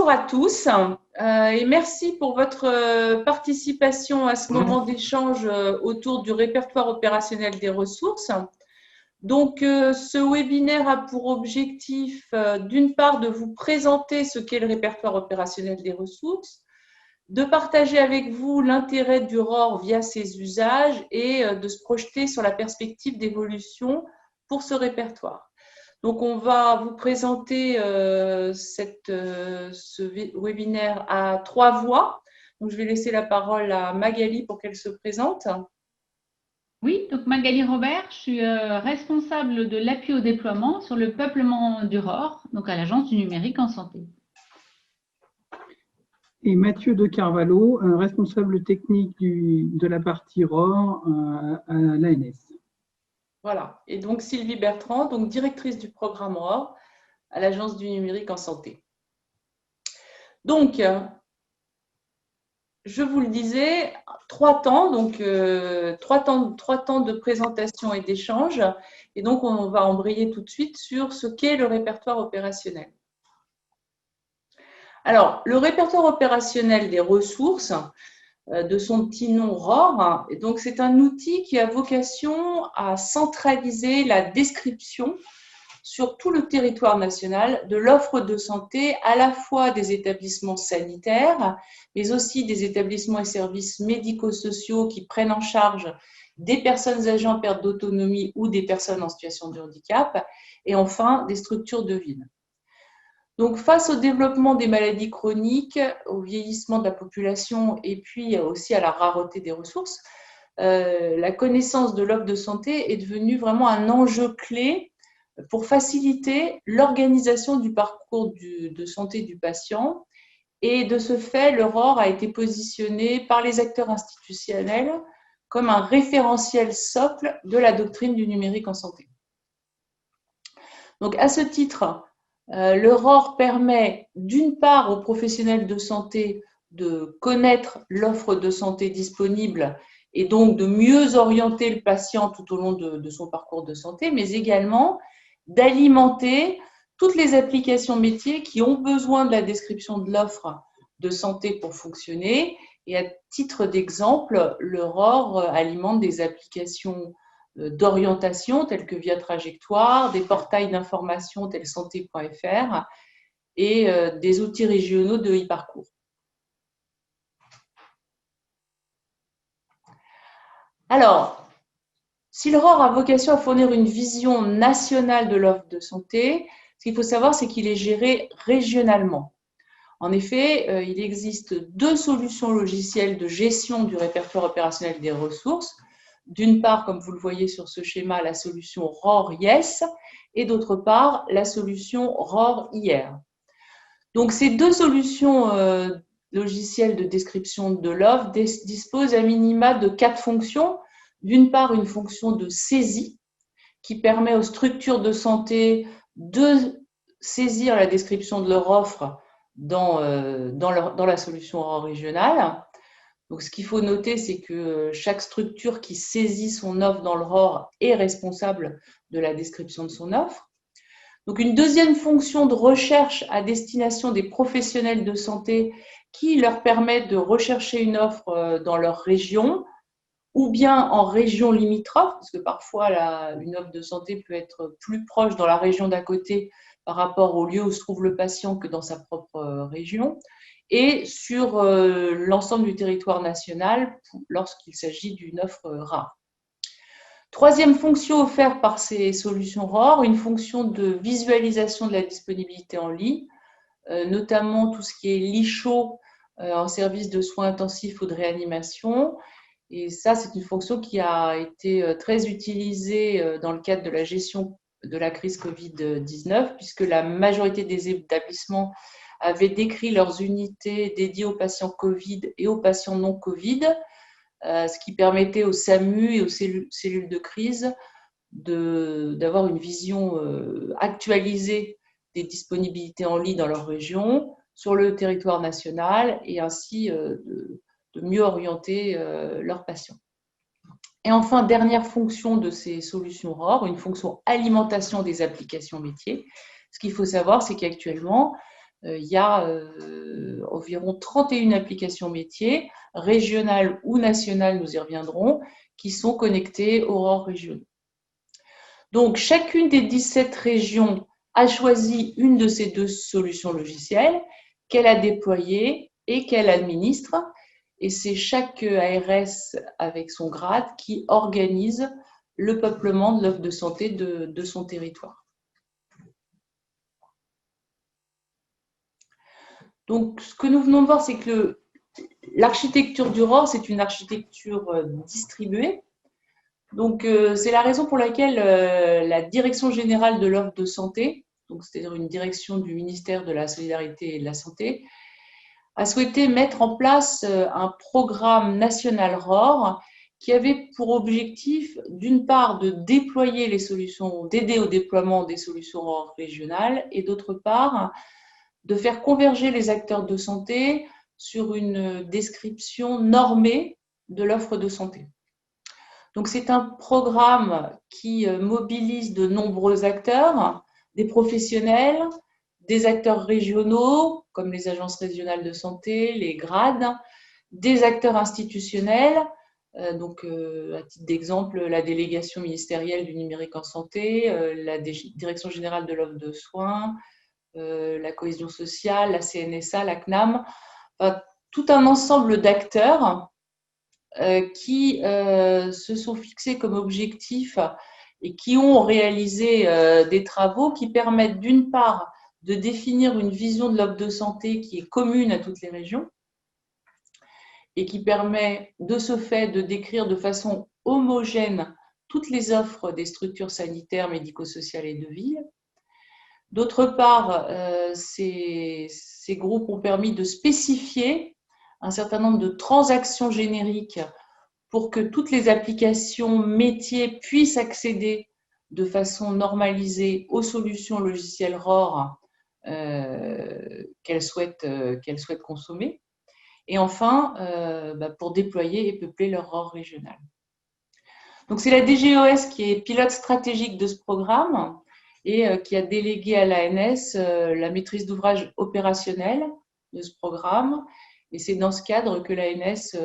Bonjour à tous et merci pour votre participation à ce moment d'échange autour du répertoire opérationnel des ressources. Donc, ce webinaire a pour objectif, d'une part, de vous présenter ce qu'est le répertoire opérationnel des ressources, de partager avec vous l'intérêt du ROR via ses usages et de se projeter sur la perspective d'évolution pour ce répertoire. Donc, on va vous présenter ce webinaire à 3 voix. Donc, je vais laisser la parole à Magali pour qu'elle se présente. Oui, donc Magali Robert, je suis responsable de l'appui au déploiement sur le peuplement du ROR, donc à l'Agence du numérique en santé. Et Mathieu de Carvalho, responsable technique de la partie ROR à l'ANS. Voilà. Et donc Sylvie Bertrand, donc directrice du programme ROR à l'Agence du numérique en santé. Donc, je vous le disais, 3 temps, donc 3 temps de présentation et d'échange. Et donc, on va embrayer tout de suite sur ce qu'est le répertoire opérationnel. Alors, le répertoire opérationnel des ressources, de son petit nom ROR, donc c'est un outil qui a vocation à centraliser la description sur tout le territoire national de l'offre de santé à la fois des établissements sanitaires, mais aussi des établissements et services médico-sociaux qui prennent en charge des personnes âgées en perte d'autonomie ou des personnes en situation de handicap, et enfin des structures de ville. Donc, face au développement des maladies chroniques, au vieillissement de la population et puis aussi à la rareté des ressources, la connaissance de l'offre de santé est devenue vraiment un enjeu clé pour faciliter l'organisation du parcours de santé du patient. Et de ce fait, le ROR a été positionné par les acteurs institutionnels comme un référentiel socle de la doctrine du numérique en santé. Donc, à ce titre, le ROR permet d'une part aux professionnels de santé de connaître l'offre de santé disponible et donc de mieux orienter le patient tout au long de son parcours de santé, mais également d'alimenter toutes les applications métiers qui ont besoin de la description de l'offre de santé pour fonctionner. Et à titre d'exemple, le ROR alimente des applications d'orientation telles que Via Trajectoire, des portails d'information tels santé.fr et des outils régionaux de e-parcours. Alors, si le ROR a vocation à fournir une vision nationale de l'offre de santé, ce qu'il faut savoir, c'est qu'il est géré régionalement. En effet, il existe 2 solutions logicielles de gestion du répertoire opérationnel des ressources. D'une part, comme vous le voyez sur ce schéma, la solution ROR Yes et d'autre part, la solution ROR IR. Donc, ces 2 solutions logicielles de description de l'offre disposent à minima de 4 fonctions. D'une part, une fonction de saisie qui permet aux structures de santé de saisir la description de leur offre dans la solution ROR régionale. Donc, ce qu'il faut noter, c'est que chaque structure qui saisit son offre dans le ROR est responsable de la description de son offre. Donc, une deuxième fonction de recherche à destination des professionnels de santé qui leur permet de rechercher une offre dans leur région ou bien en région limitrophe, parce que parfois une offre de santé peut être plus proche dans la région d'à côté par rapport au lieu où se trouve le patient que dans sa propre région, et sur l'ensemble du territoire national lorsqu'il s'agit d'une offre rare. Troisième fonction offerte par ces solutions ROR, une fonction de visualisation de la disponibilité en ligne, notamment tout ce qui est lit chaud en service de soins intensifs ou de réanimation. Et ça, c'est une fonction qui a été très utilisée dans le cadre de la gestion de la crise Covid-19, puisque la majorité des établissements avaient décrit leurs unités dédiées aux patients Covid et aux patients non Covid, ce qui permettait aux SAMU et aux cellules de crise d'avoir une vision actualisée des disponibilités en lit dans leur région, sur le territoire national, et ainsi de mieux orienter leurs patients. Et enfin, dernière fonction de ces solutions ROR, une fonction alimentation des applications métiers. Ce qu'il faut savoir, c'est qu'actuellement, il y a environ 31 applications métiers, régionales ou nationales, nous y reviendrons, qui sont connectées aux ROR régionaux. Donc, chacune des 17 régions a choisi une de ces deux solutions logicielles qu'elle a déployées et qu'elle administre. Et c'est chaque ARS avec son grade qui organise le peuplement de l'offre de santé de son territoire. Donc, ce que nous venons de voir, c'est que l'architecture du ROR, c'est une architecture distribuée. Donc, c'est la raison pour laquelle la Direction générale de l'offre de santé, c'est-à-dire une direction du ministère de la Solidarité et de la Santé, a souhaité mettre en place un programme national ROR qui avait pour objectif, d'une part, de déployer les solutions, d'aider au déploiement des solutions ROR régionales, et d'autre part, de faire converger les acteurs de santé sur une description normée de l'offre de santé. Donc, c'est un programme qui mobilise de nombreux acteurs, des professionnels, des acteurs régionaux, comme les agences régionales de santé, les grades, des acteurs institutionnels, donc à titre d'exemple, la délégation ministérielle du numérique en santé, la Direction générale de l'offre de soins, la cohésion sociale, la CNSA, la CNAM, tout un ensemble d'acteurs qui se sont fixés comme objectif et qui ont réalisé des travaux qui permettent d'une part de définir une vision de l'offre de santé qui est commune à toutes les régions et qui permet de ce fait de décrire de façon homogène toutes les offres des structures sanitaires, médico-sociales et de ville. D'autre part, ces groupes ont permis de spécifier un certain nombre de transactions génériques pour que toutes les applications métiers puissent accéder de façon normalisée aux solutions logicielles ROR qu'elles souhaitent consommer. Et enfin, pour déployer et peupler leur ROR régional. Donc, c'est la DGOS qui est pilote stratégique de ce programme et qui a délégué à l'ANS la maîtrise d'ouvrage opérationnelle de ce programme. Et c'est dans ce cadre que l'ANS,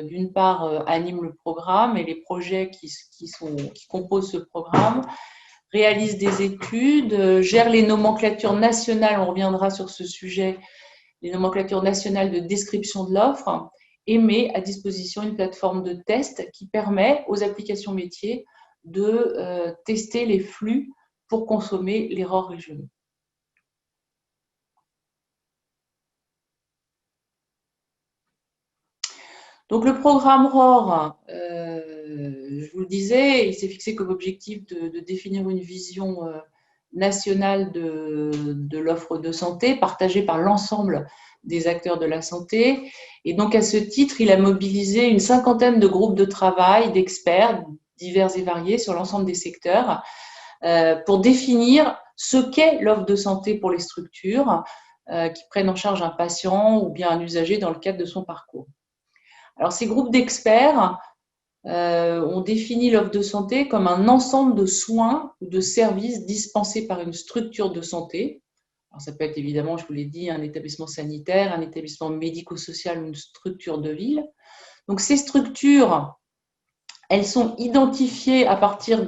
d'une part, anime le programme et les projets qui composent ce programme, réalise des études, gère les nomenclatures nationales, on reviendra sur ce sujet, les nomenclatures nationales de description de l'offre, et met à disposition une plateforme de test qui permet aux applications métiers de tester les flux pour consommer les ROR régionaux. Donc le programme ROR, je vous le disais, il s'est fixé comme objectif de définir une vision nationale de l'offre de santé partagée par l'ensemble des acteurs de la santé. Et donc à ce titre, il a mobilisé une cinquantaine de groupes de travail, d'experts divers et variés sur l'ensemble des secteurs pour définir ce qu'est l'offre de santé pour les structures qui prennent en charge un patient ou bien un usager dans le cadre de son parcours. Alors, ces groupes d'experts ont défini l'offre de santé comme un ensemble de soins ou de services dispensés par une structure de santé. Alors, ça peut être évidemment, je vous l'ai dit, un établissement sanitaire, un établissement médico-social ou une structure de ville. Donc, ces structures, elles sont identifiées à partir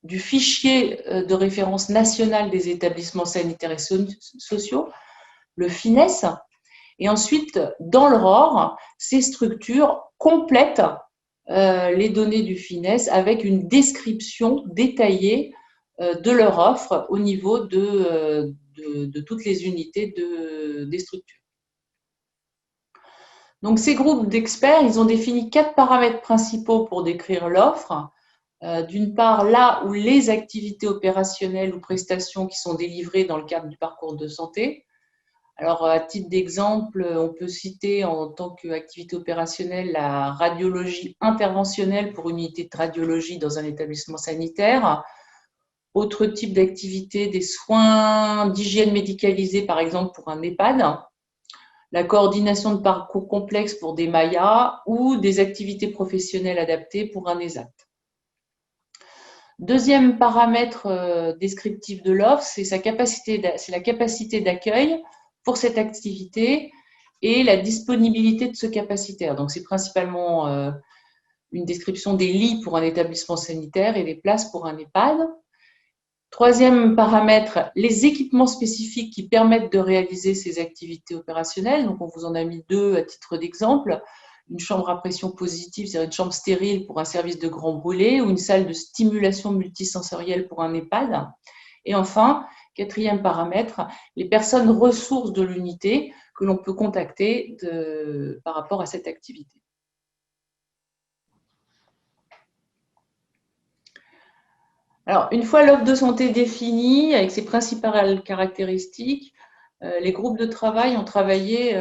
du fichier de référence national des établissements sanitaires et sociaux, le FINES. Et ensuite, dans le ROR, ces structures complètent les données du FINES avec une description détaillée de leur offre au niveau de toutes les unités des structures. Donc, ces groupes d'experts, ils ont défini 4 paramètres principaux pour décrire l'offre. D'une part, là où les activités opérationnelles ou prestations qui sont délivrées dans le cadre du parcours de santé. Alors, à titre d'exemple, on peut citer en tant qu'activité opérationnelle la radiologie interventionnelle pour une unité de radiologie dans un établissement sanitaire. Autre type d'activité, des soins d'hygiène médicalisés, par exemple pour un EHPAD. La coordination de parcours complexes pour des MAIA ou des activités professionnelles adaptées pour un ESAT. Deuxième paramètre descriptif de l'offre, c'est la capacité d'accueil pour cette activité et la disponibilité de ce capacitaire. Donc, c'est principalement une description des lits pour un établissement sanitaire et des places pour un EHPAD. Troisième paramètre, les équipements spécifiques qui permettent de réaliser ces activités opérationnelles. Donc, on vous en a mis 2 à titre d'exemple. Une chambre à pression positive, c'est-à-dire une chambre stérile pour un service de grand brûlé, ou une salle de stimulation multisensorielle pour un EHPAD. Et enfin, 4e paramètre, les personnes ressources de l'unité que l'on peut contacter par rapport à cette activité. Alors, une fois l'offre de santé définie, avec ses principales caractéristiques, les groupes de travail ont travaillé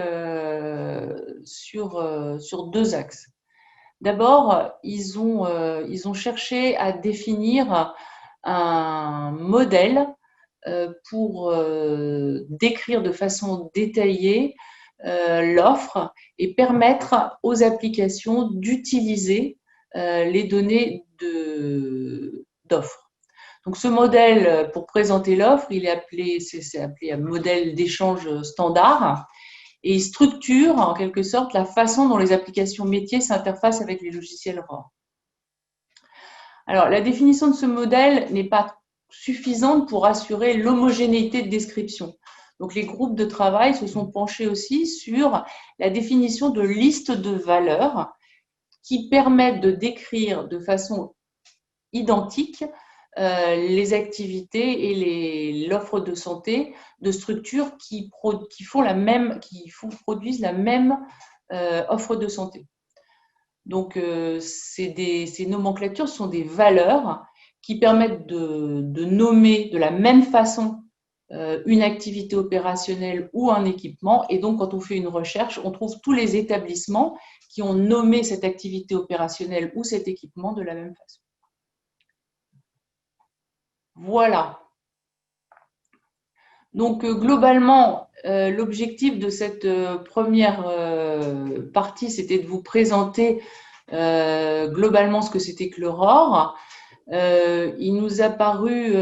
sur 2 axes. D'abord, ils ont cherché à définir un modèle pour décrire de façon détaillée l'offre et permettre aux applications d'utiliser les données d'offre. Donc, ce modèle, pour présenter l'offre, c'est appelé un modèle d'échange standard et il structure en quelque sorte la façon dont les applications métiers s'interfacent avec les logiciels ROR. Alors, la définition de ce modèle n'est pas suffisante pour assurer l'homogénéité de description. Donc, les groupes de travail se sont penchés aussi sur la définition de listes de valeurs qui permettent de décrire de façon identique les activités et l'offre de santé de structures qui produisent la même offre de santé. Donc, ces nomenclatures sont des valeurs qui permettent de nommer de la même façon une activité opérationnelle ou un équipement. Et donc, quand on fait une recherche, on trouve tous les établissements qui ont nommé cette activité opérationnelle ou cet équipement de la même façon. Voilà. Donc, globalement, l'objectif de cette première partie, c'était de vous présenter globalement ce que c'était que le ROR. Il nous a paru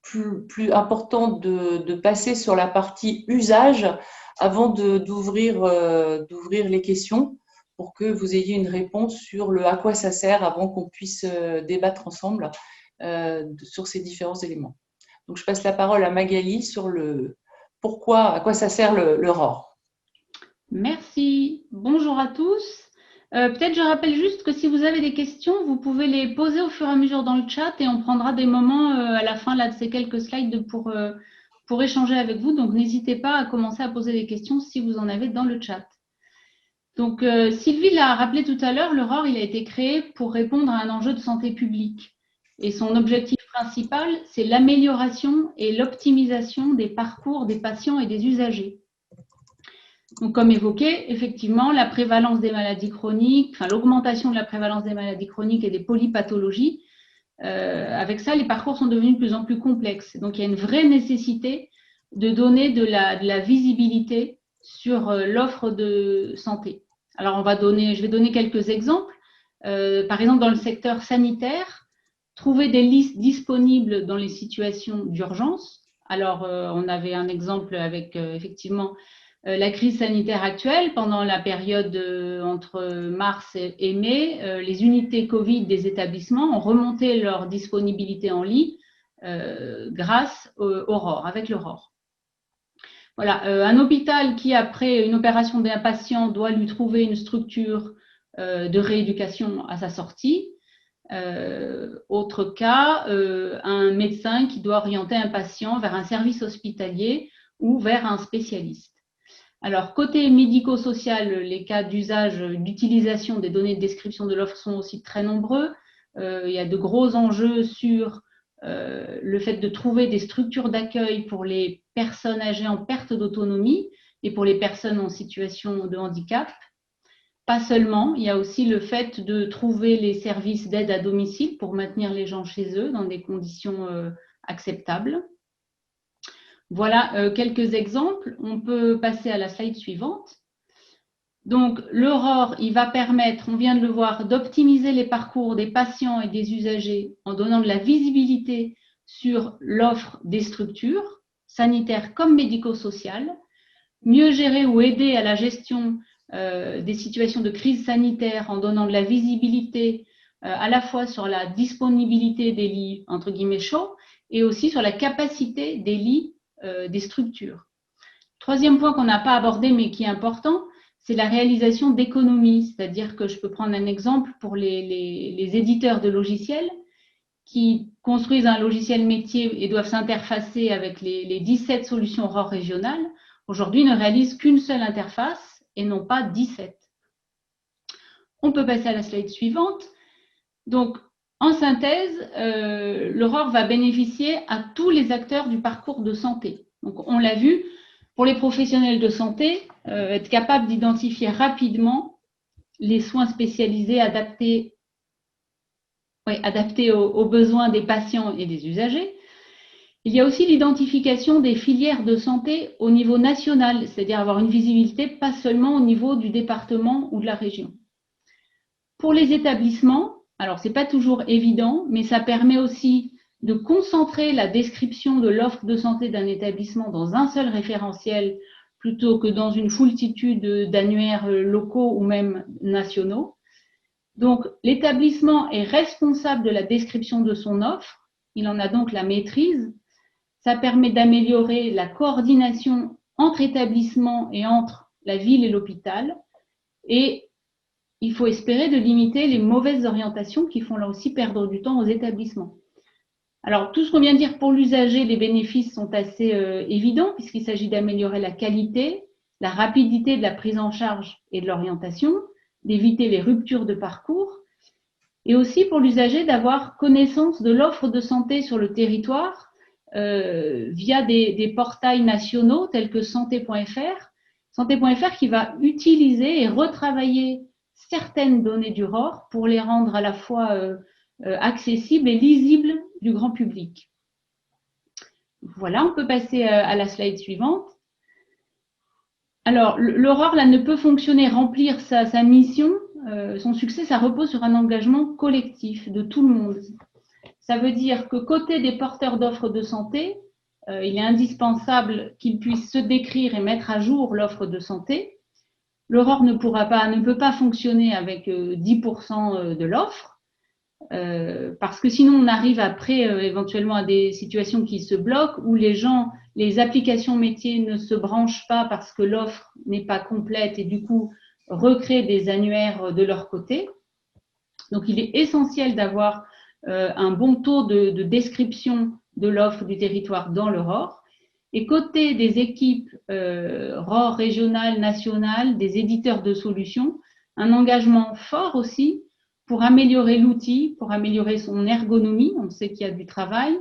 plus important de passer sur la partie usage avant d'ouvrir les questions pour que vous ayez une réponse sur le à quoi ça sert avant qu'on puisse débattre ensemble sur ces différents éléments. Donc, je passe la parole à Magali sur le pourquoi, à quoi ça sert le ROR. Merci. Bonjour à tous. Peut-être je rappelle juste que si vous avez des questions, vous pouvez les poser au fur et à mesure dans le chat et on prendra des moments à la fin là, de ces quelques slides pour échanger avec vous. Donc, n'hésitez pas à commencer à poser des questions si vous en avez dans le chat. Donc, Sylvie l'a rappelé tout à l'heure, le ROR il a été créé pour répondre à un enjeu de santé publique. Et son objectif principal, c'est l'amélioration et l'optimisation des parcours des patients et des usagers. Donc, comme évoqué, effectivement, la prévalence des maladies chroniques, l'augmentation de la prévalence des maladies chroniques et des polypathologies, avec ça, les parcours sont devenus de plus en plus complexes. Donc, il y a une vraie nécessité de donner de la visibilité sur l'offre de santé. Alors, je vais donner quelques exemples. Par exemple, dans le secteur sanitaire, trouver des listes disponibles dans les situations d'urgence. Alors, on avait un exemple avec effectivement la crise sanitaire actuelle. Pendant la période entre mars et mai, les unités Covid des établissements ont remonté leur disponibilité en lit grâce au ROR, avec le ROR. Voilà, un hôpital qui, après une opération d'un patient, doit lui trouver une structure de rééducation à sa sortie. Autre cas, un médecin qui doit orienter un patient vers un service hospitalier ou vers un spécialiste. Alors, côté médico-social, les cas d'usage, d'utilisation des données de description de l'offre sont aussi très nombreux. Il y a de gros enjeux sur le fait de trouver des structures d'accueil pour les personnes âgées en perte d'autonomie et pour les personnes en situation de handicap. Pas seulement, il y a aussi le fait de trouver les services d'aide à domicile pour maintenir les gens chez eux dans des conditions acceptables. Voilà quelques exemples. On peut passer à la slide suivante. Donc, le ROR, il va permettre, on vient de le voir, d'optimiser les parcours des patients et des usagers en donnant de la visibilité sur l'offre des structures. sanitaires comme médico-sociales, mieux gérer ou aider à la gestion des situations de crise sanitaire en donnant de la visibilité à la fois sur la disponibilité des lits entre guillemets chauds et aussi sur la capacité des lits des structures. Troisième point qu'on n'a pas abordé mais qui est important, c'est la réalisation d'économies, c'est-à-dire que je peux prendre un exemple pour les éditeurs de logiciels qui construisent un logiciel métier et doivent s'interfacer avec les 17 solutions ROR régionales, aujourd'hui ne réalisent qu'une seule interface et non pas 17. On peut passer à la slide suivante. Donc, en synthèse, le ROR va bénéficier à tous les acteurs du parcours de santé. Donc, on l'a vu, pour les professionnels de santé, être capable d'identifier rapidement les soins spécialisés adaptés aux besoins des patients et des usagers. Il y a aussi l'identification des filières de santé au niveau national, c'est-à-dire avoir une visibilité pas seulement au niveau du département ou de la région. Pour les établissements, alors ce n'est pas toujours évident, mais ça permet aussi de concentrer la description de l'offre de santé d'un établissement dans un seul référentiel plutôt que dans une foultitude d'annuaires locaux ou même nationaux. Donc, l'établissement est responsable de la description de son offre, il en a donc la maîtrise. Ça permet d'améliorer la coordination entre établissements et entre la ville et l'hôpital. Et il faut espérer de limiter les mauvaises orientations qui font là aussi perdre du temps aux établissements. Alors, tout ce qu'on vient de dire pour l'usager, les bénéfices sont assez évidents puisqu'il s'agit d'améliorer la qualité, la rapidité de la prise en charge et de l'orientation, d'éviter les ruptures de parcours et aussi pour l'usager d'avoir connaissance de l'offre de santé sur le territoire via des portails nationaux tels que santé.fr. Santé.fr qui va utiliser et retravailler certaines données du ROR pour les rendre à la fois accessibles et lisibles du grand public. Voilà, on peut passer à la slide suivante. Alors, le ROR là, ne peut fonctionner, remplir sa mission, son succès, ça repose sur un engagement collectif de tout le monde. Ça veut dire que côté des porteurs d'offres de santé, il est indispensable qu'ils puissent se décrire et mettre à jour l'offre de santé. Le ROR ne peut pas fonctionner avec 10% de l'offre, parce que sinon on arrive après éventuellement à des situations qui se bloquent où les applications métiers ne se branchent pas parce que l'offre n'est pas complète et du coup recréent des annuaires de leur côté. Donc il est essentiel d'avoir un bon taux de description de l'offre du territoire dans le ROR. Et côté des équipes ROR régionales, nationales, des éditeurs de solutions, un engagement fort aussi pour améliorer l'outil, pour améliorer son ergonomie, on sait qu'il y a du travail,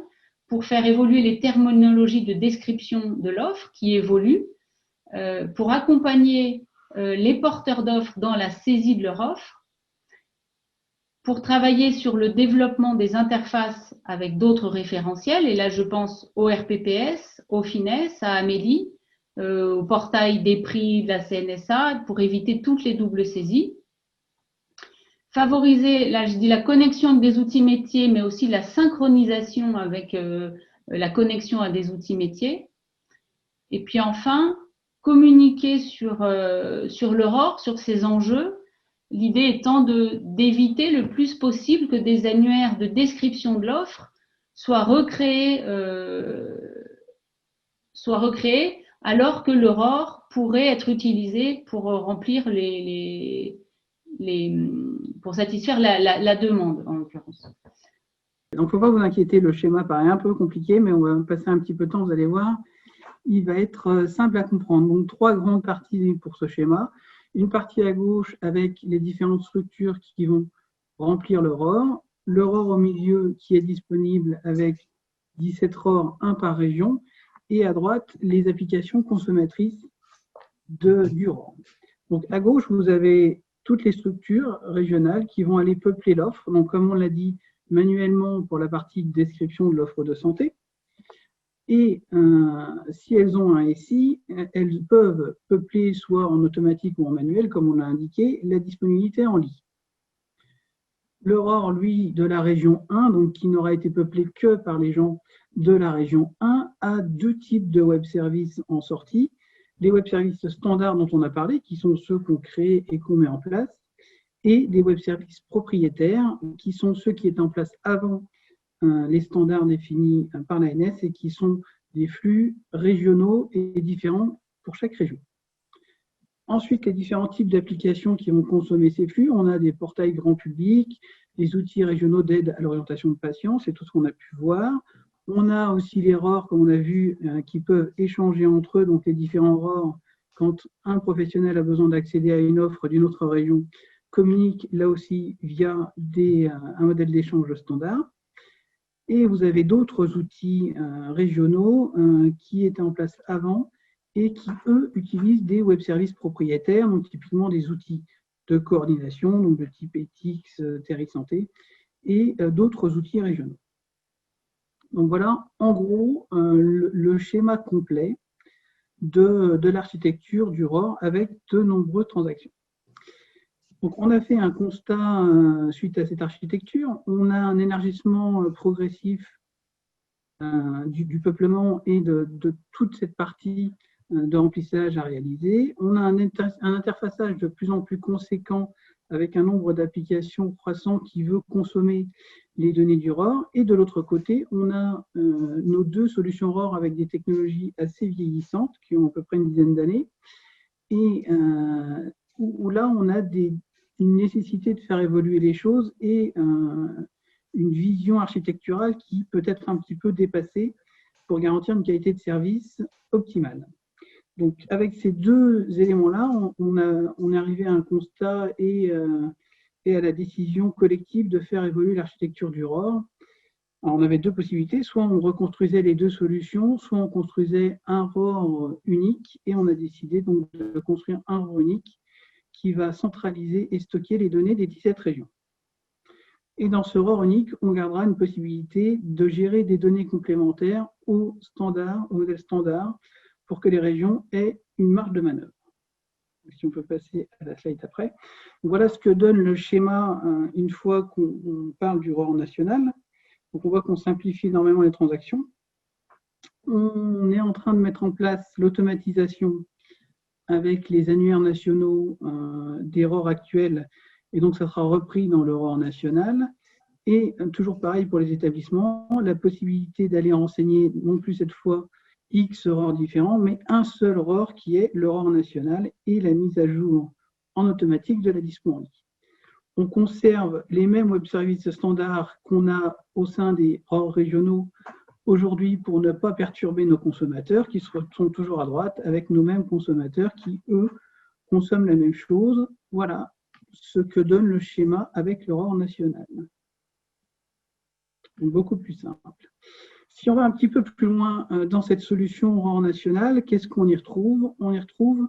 pour faire évoluer les terminologies de description de l'offre qui évoluent, pour accompagner les porteurs d'offres dans la saisie de leur offre, pour travailler sur le développement des interfaces avec d'autres référentiels, et là je pense au RPPS, au FINES, à Amélie, au portail des prix de la CNSA, pour éviter toutes les doubles saisies. Favoriser, là je dis la connexion avec des outils métiers, mais aussi la synchronisation avec la connexion à des outils métiers. Et puis enfin, communiquer sur le ROR, sur ses enjeux, l'idée étant d'éviter le plus possible que des annuaires de description de l'offre soient recréés alors que le ROR pourrait être utilisé pour remplir pour satisfaire la demande en l'occurrence. Donc, il ne faut pas vous inquiéter, le schéma paraît un peu compliqué, mais on va passer un petit peu de temps, vous allez voir. Il va être simple à comprendre. Donc, 3 grandes parties pour ce schéma. Une partie à gauche avec les différentes structures qui vont remplir le ROR au milieu qui est disponible avec 17 ROR, 1 par région, et à droite, les applications consommatrices du ROR. Donc, à gauche, vous avez toutes les structures régionales qui vont aller peupler l'offre. Donc, comme on l'a dit, manuellement pour la partie de description de l'offre de santé. Et si elles ont un SI, elles peuvent peupler soit en automatique ou en manuel, comme on l'a indiqué, la disponibilité en lit. Le ROR, lui, de la région 1, donc qui n'aura été peuplé que par les gens de la région 1, a deux types de web services en sortie. Les web services standards dont on a parlé, qui sont ceux qu'on crée et qu'on met en place, et des web services propriétaires, qui sont ceux qui étaient en place avant les standards définis par l'ANS et qui sont des flux régionaux et différents pour chaque région. Ensuite, les différents types d'applications qui vont consommer ces flux, on a des portails grand public, des outils régionaux d'aide à l'orientation de patients, c'est tout ce qu'on a pu voir. On a aussi les ROR, comme on a vu, qui peuvent échanger entre eux, donc les différents ROR, quand un professionnel a besoin d'accéder à une offre d'une autre région, communique là aussi via un modèle d'échange standard. Et vous avez d'autres outils régionaux qui étaient en place avant et qui, eux, utilisent des web services propriétaires, donc typiquement des outils de coordination, donc de type ETIX, Terri Santé, et d'autres outils régionaux. Donc voilà, en gros, le schéma complet de l'architecture du ROR avec de nombreuses transactions. Donc, on a fait un constat suite à cette architecture. On a un élargissement progressif du peuplement et de toute cette partie de remplissage à réaliser. On a un interfaçage de plus en plus conséquent avec un nombre d'applications croissant qui veut consommer les données du ROR. Et de l'autre côté, on a nos deux solutions ROR avec des technologies assez vieillissantes qui ont à peu près une dizaine d'années. Et où là, on a une nécessité de faire évoluer les choses et une vision architecturale qui peut être un petit peu dépassée pour garantir une qualité de service optimale. Donc, avec ces deux éléments-là, on est arrivé à un constat et à la décision collective de faire évoluer l'architecture du ROR. Alors, on avait deux possibilités, soit on reconstruisait les deux solutions, soit on construisait un ROR unique, et on a décidé donc de construire un ROR unique qui va centraliser et stocker les données des 17 régions. Et dans ce ROR unique, on gardera une possibilité de gérer des données complémentaires au modèle standard, pour que les régions aient une marge de manœuvre. Si on peut passer à la slide après. Donc voilà ce que donne le schéma une fois qu'on parle du ROR national. Donc on voit qu'on simplifie énormément les transactions. On est en train de mettre en place l'automatisation avec les annuaires nationaux des ROR actuels, et donc ça sera repris dans le ROR national. Et toujours pareil pour les établissements, la possibilité d'aller renseigner non plus cette fois X ROR différents, mais un seul ROR qui est le ROR national et la mise à jour en automatique de la dispo en ligne. On conserve les mêmes web services standards qu'on a au sein des ROR régionaux aujourd'hui pour ne pas perturber nos consommateurs qui sont toujours à droite avec nos mêmes consommateurs qui, eux, consomment la même chose. Voilà ce que donne le schéma avec le ROR national. Donc, beaucoup plus simple. Si on va un petit peu plus loin dans cette solution ROR nationale, qu'est-ce qu'on y retrouve? On y retrouve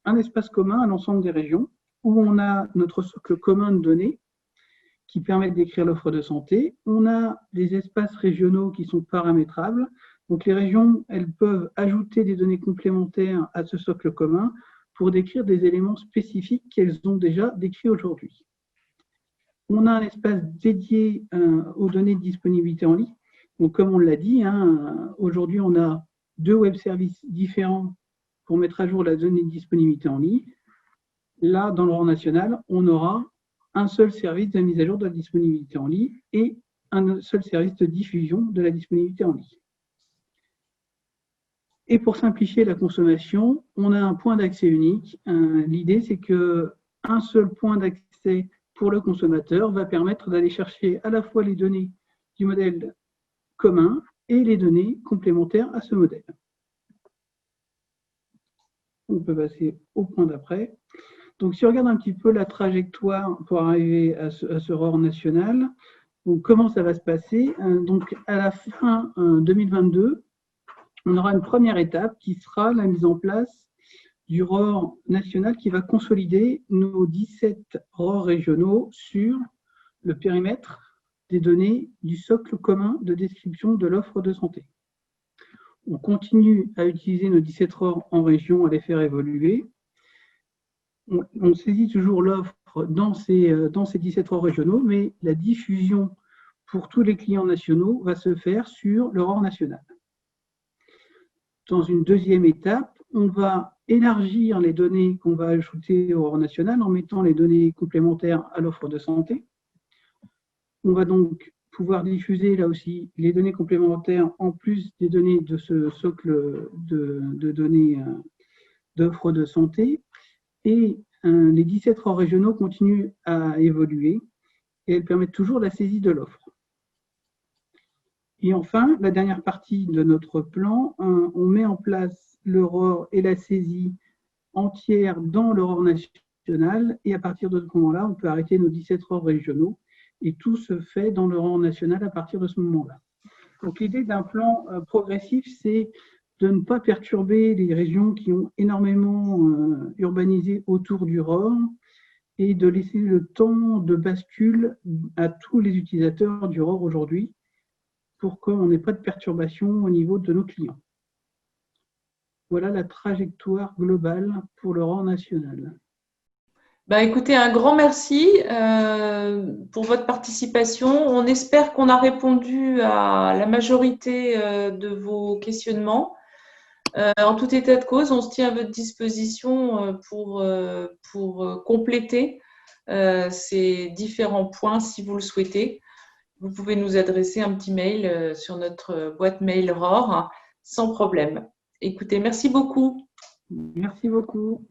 un espace commun à l'ensemble des régions où on a notre socle commun de données qui permettent d'écrire l'offre de santé. On a des espaces régionaux qui sont paramétrables. Donc les régions, elles peuvent ajouter des données complémentaires à ce socle commun pour décrire des éléments spécifiques qu'elles ont déjà décrits aujourd'hui. On a un espace dédié aux données de disponibilité en ligne. Donc, comme on l'a dit, aujourd'hui, on a deux web services différents pour mettre à jour la donnée de disponibilité en ligne. Là, dans le ROR national, on aura un seul service de mise à jour de la disponibilité en ligne et un seul service de diffusion de la disponibilité en ligne. Et pour simplifier la consommation, on a un point d'accès unique. L'idée, c'est qu'un seul point d'accès pour le consommateur va permettre d'aller chercher à la fois les données du modèle commun et les données complémentaires à ce modèle. On peut passer au point d'après. Donc, si on regarde un petit peu la trajectoire pour arriver à ce ROR national, donc comment ça va se passer? Donc, à la fin 2022, on aura une première étape qui sera la mise en place du ROR national qui va consolider nos 17 ROR régionaux sur le périmètre des données du socle commun de description de l'offre de santé. On continue à utiliser nos 17 ROR en région, à les faire évoluer. On saisit toujours l'offre dans ces 17 ROR régionaux, mais la diffusion pour tous les clients nationaux va se faire sur le ROR national. Dans une deuxième étape, on va élargir les données qu'on va ajouter au ROR national en mettant les données complémentaires à l'offre de santé. On va donc pouvoir diffuser là aussi les données complémentaires en plus des données de ce socle de données d'offre de santé. Et les 17 ROR régionaux continuent à évoluer et elles permettent toujours la saisie de l'offre. Et enfin, la dernière partie de notre plan, on met en place le ROR et la saisie entière dans le ROR national. Et à partir de ce moment-là, on peut arrêter nos 17 ROR régionaux. Et tout se fait dans le ROR national à partir de ce moment-là. Donc l'idée d'un plan progressif, c'est de ne pas perturber les régions qui ont énormément urbanisé autour du ROR et de laisser le temps de bascule à tous les utilisateurs du ROR aujourd'hui pour qu'on n'ait pas de perturbation au niveau de nos clients. Voilà la trajectoire globale pour le ROR national. Écoutez, un grand merci pour votre participation. On espère qu'on a répondu à la majorité de vos questionnements. En tout état de cause, on se tient à votre disposition pour compléter ces différents points si vous le souhaitez. Vous pouvez nous adresser un petit mail sur notre boîte mail ROR sans problème. Écoutez, merci beaucoup. Merci beaucoup.